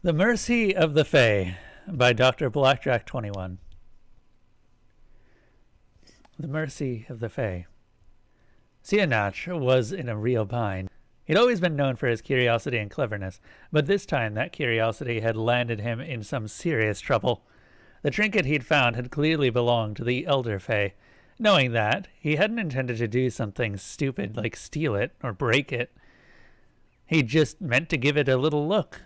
The Mercy of the Fae by drblackjack21. The Mercy of the Fae. Sianach was in a real bind. He'd always been known for his curiosity and cleverness, but this time that curiosity had landed him in some serious trouble. The trinket he'd found had clearly belonged to the Elder Fae. Knowing that, he hadn't intended to do something stupid like steal it or break it. He just meant to give it a little look.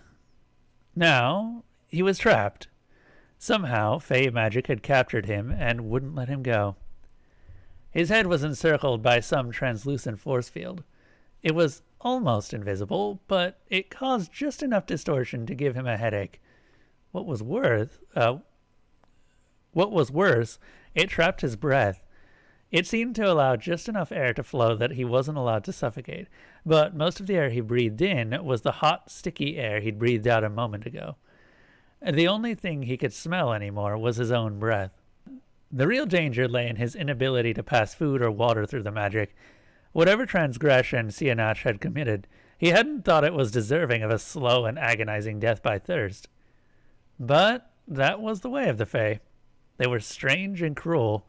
Now, he was trapped. Somehow, Fae magic had captured him and wouldn't let him go. His head was encircled by some translucent force field. It was almost invisible, but it caused just enough distortion to give him a headache. What was worse, it trapped his breath. It seemed to allow just enough air to flow that he wasn't allowed to suffocate, but most of the air he breathed in was the hot, sticky air he'd breathed out a moment ago. The only thing he could smell anymore was his own breath. The real danger lay in his inability to pass food or water through the magic. Whatever transgression Sianach had committed, he hadn't thought it was deserving of a slow and agonizing death by thirst. But that was the way of the Fae. They were strange and cruel.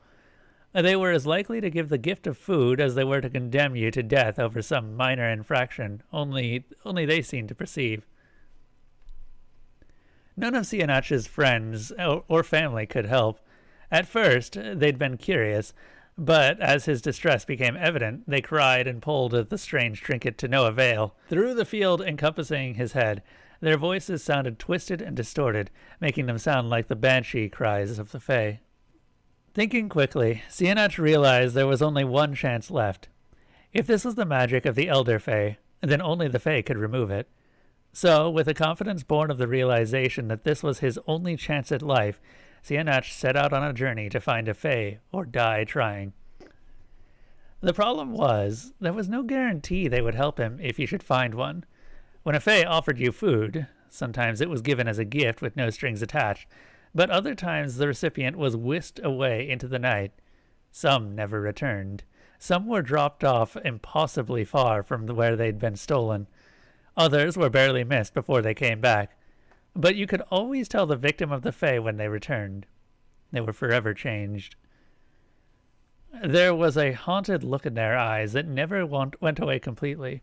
They were as likely to give the gift of food as they were to condemn you to death over some minor infraction, only they seemed to perceive. None of Sianach's friends or family could help. At first, they'd been curious, but as his distress became evident, they cried and pulled at the strange trinket to no avail. Through the field encompassing his head, their voices sounded twisted and distorted, making them sound like the banshee cries of the Fae. Thinking quickly, Sianach realized there was only one chance left. If this was the magic of the Elder Fae, then only the Fae could remove it. So, with a confidence born of the realization that this was his only chance at life, Sianach set out on a journey to find a Fae, or die trying. The problem was, there was no guarantee they would help him if he should find one. When a Fae offered you food, sometimes it was given as a gift with no strings attached, but other times the recipient was whisked away into the night. Some never returned. Some were dropped off impossibly far from where they'd been stolen. Others were barely missed before they came back. But you could always tell the victim of the Fae when they returned. They were forever changed. There was a haunted look in their eyes that never went away completely.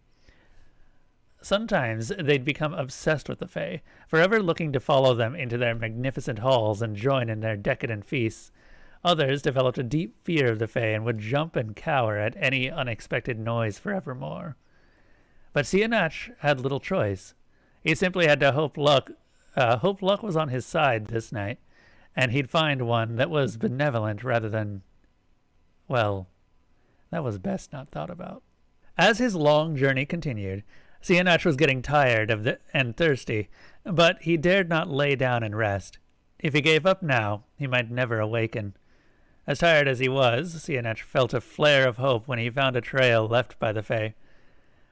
Sometimes they'd become obsessed with the Fae, forever looking to follow them into their magnificent halls and join in their decadent feasts. Others developed a deep fear of the Fae and would jump and cower at any unexpected noise forevermore. But Sianach had little choice. He simply had to hope luck was on his side this night, and he'd find one that was benevolent rather than, well, that was best not thought about. As his long journey continued, Sianach was getting tired and thirsty, but he dared not lay down and rest. If he gave up now, he might never awaken. As tired as he was, Sianach felt a flare of hope when he found a trail left by the Fae.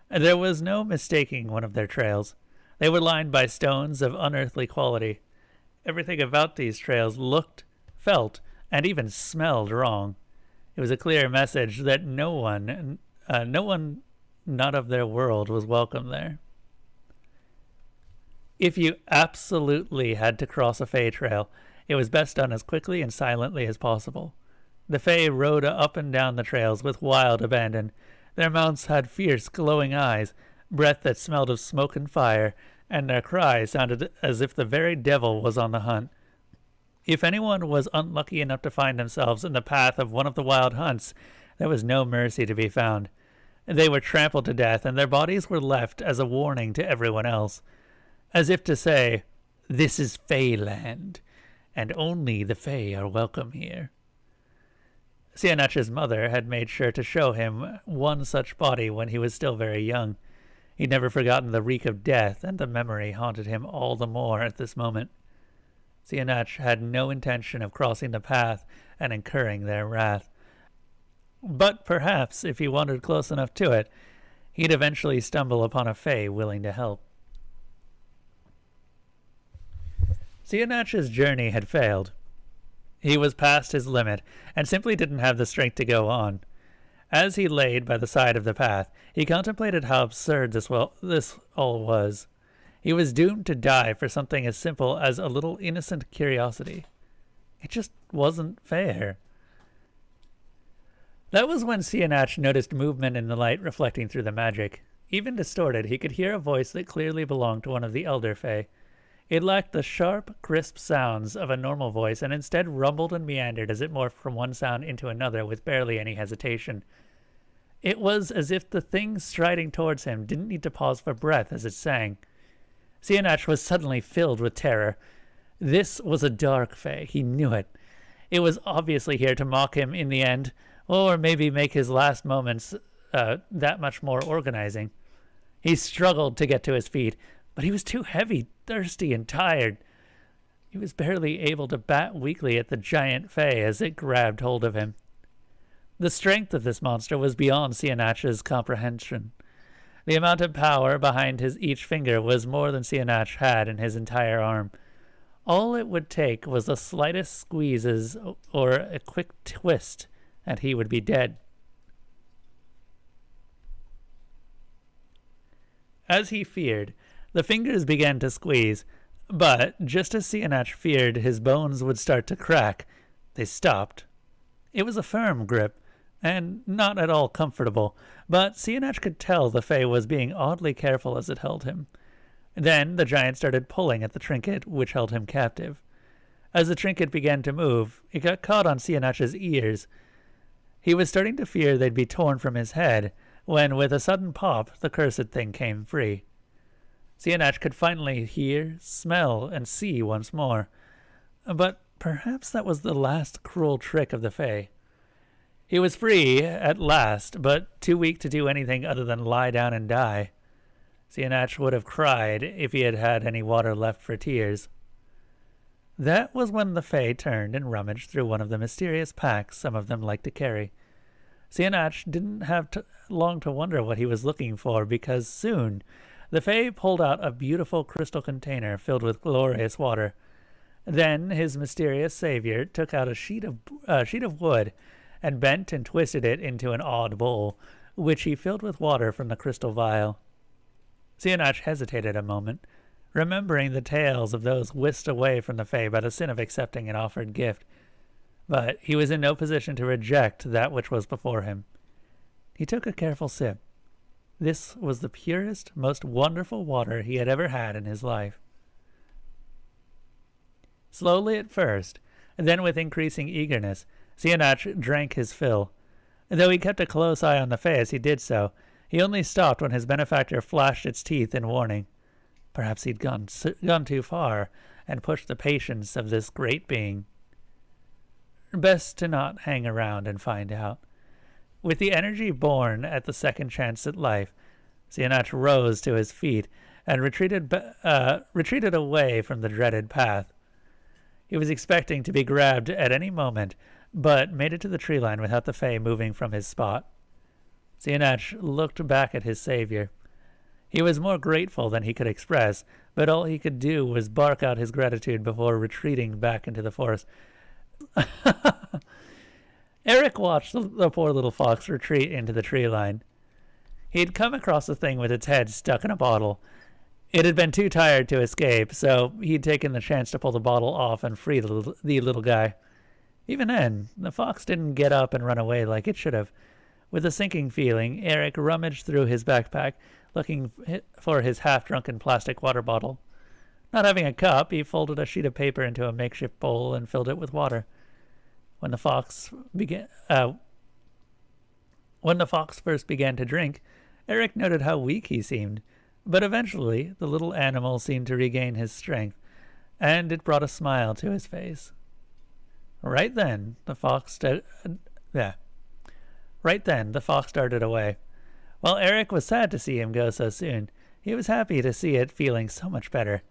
There was no mistaking one of their trails. They were lined by stones of unearthly quality. Everything about these trails looked, felt, and even smelled wrong. It was a clear message that no one not of their world was welcome there. If you absolutely had to cross a Fae trail, it was best done as quickly and silently as possible. The Fae rode up and down the trails with wild abandon. Their mounts had fierce, glowing eyes, breath that smelled of smoke and fire, and their cries sounded as if the very devil was on the hunt. If anyone was unlucky enough to find themselves in the path of one of the wild hunts, there was no mercy to be found. They were trampled to death, and their bodies were left as a warning to everyone else, as if to say, "This is Faeland, and only the Fae are welcome here." Sianach's mother had made sure to show him one such body when he was still very young. He'd never forgotten the reek of death, and the memory haunted him all the more at this moment. Sianach had no intention of crossing the path and incurring their wrath. But perhaps, if he wandered close enough to it, he'd eventually stumble upon a Fae willing to help. Sianach's journey had failed. He was past his limit, and simply didn't have the strength to go on. As he laid by the side of the path, he contemplated how absurd this all was. He was doomed to die for something as simple as a little innocent curiosity. It just wasn't fair. That was when Sianach noticed movement in the light reflecting through the magic. Even distorted, he could hear a voice that clearly belonged to one of the Elder Fae. It lacked the sharp, crisp sounds of a normal voice and instead rumbled and meandered as it morphed from one sound into another with barely any hesitation. It was as if the thing striding towards him didn't need to pause for breath as it sang. Sianach was suddenly filled with terror. This was a dark fae. He knew it. It was obviously here to mock him in the end, or maybe make his last moments that much more organizing. He struggled to get to his feet, but he was too heavy, thirsty, and tired. He was barely able to bat weakly at the giant fae as it grabbed hold of him. The strength of this monster was beyond Sianach's comprehension. The amount of power behind each finger was more than Sianach had in his entire arm. All it would take was the slightest squeezes or a quick twist, and he would be dead. As he feared, the fingers began to squeeze, but just as Sianach feared his bones would start to crack, they stopped. It was a firm grip, and not at all comfortable, but Sianach could tell the fae was being oddly careful as it held him. Then the giant started pulling at the trinket which held him captive. As the trinket began to move, it got caught on Sianach's ears. He was starting to fear they'd be torn from his head, when with a sudden pop the cursed thing came free. Sianach could finally hear, smell, and see once more. But perhaps that was the last cruel trick of the fae. He was free at last, but too weak to do anything other than lie down and die. Sianach would have cried if he had had any water left for tears. That was when the fae turned and rummaged through one of the mysterious packs some of them liked to carry. Sianach didn't have long to wonder what he was looking for, because soon the fae pulled out a beautiful crystal container filled with glorious water. Then his mysterious savior took out a sheet of wood and bent and twisted it into an odd bowl, which he filled with water from the crystal vial. Sianach hesitated a moment, remembering the tales of those whisked away from the fae by the sin of accepting an offered gift. But he was in no position to reject that which was before him. He took a careful sip. This was the purest, most wonderful water he had ever had in his life. Slowly at first, and then with increasing eagerness, Sianach drank his fill. Though he kept a close eye on the fae as he did so, he only stopped when his benefactor flashed its teeth in warning. Perhaps he'd gone too far and pushed the patience of this great being. Best to not hang around and find out. With the energy born at the second chance at life, Sianach rose to his feet and retreated away from the dreaded path. He was expecting to be grabbed at any moment, but made it to the tree line without the fae moving from his spot. Sianach looked back at his savior. He was more grateful than he could express, but all he could do was bark out his gratitude before retreating back into the forest. Eric watched the poor little fox retreat into the tree line. He had come across the thing with its head stuck in a bottle. It had been too tired to escape, so he'd taken the chance to pull the bottle off and free the little guy. Even then, the fox didn't get up and run away like it should have. With a sinking feeling, Eric rummaged through his backpack, looking for his half-drunken plastic water bottle. Not having a cup, he folded a sheet of paper into a makeshift bowl and filled it with water. When the fox first began to drink, Eric noted how weak he seemed, but eventually the little animal seemed to regain his strength, and it brought a smile to his face. Right then, the fox darted away. While Eric was sad to see him go so soon, he was happy to see it feeling so much better.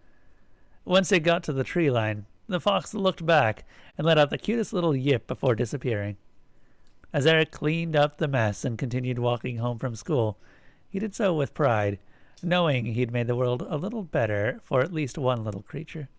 Once it got to the tree line, the fox looked back and let out the cutest little yip before disappearing. As Eric cleaned up the mess and continued walking home from school, he did so with pride, knowing he'd made the world a little better for at least one little creature.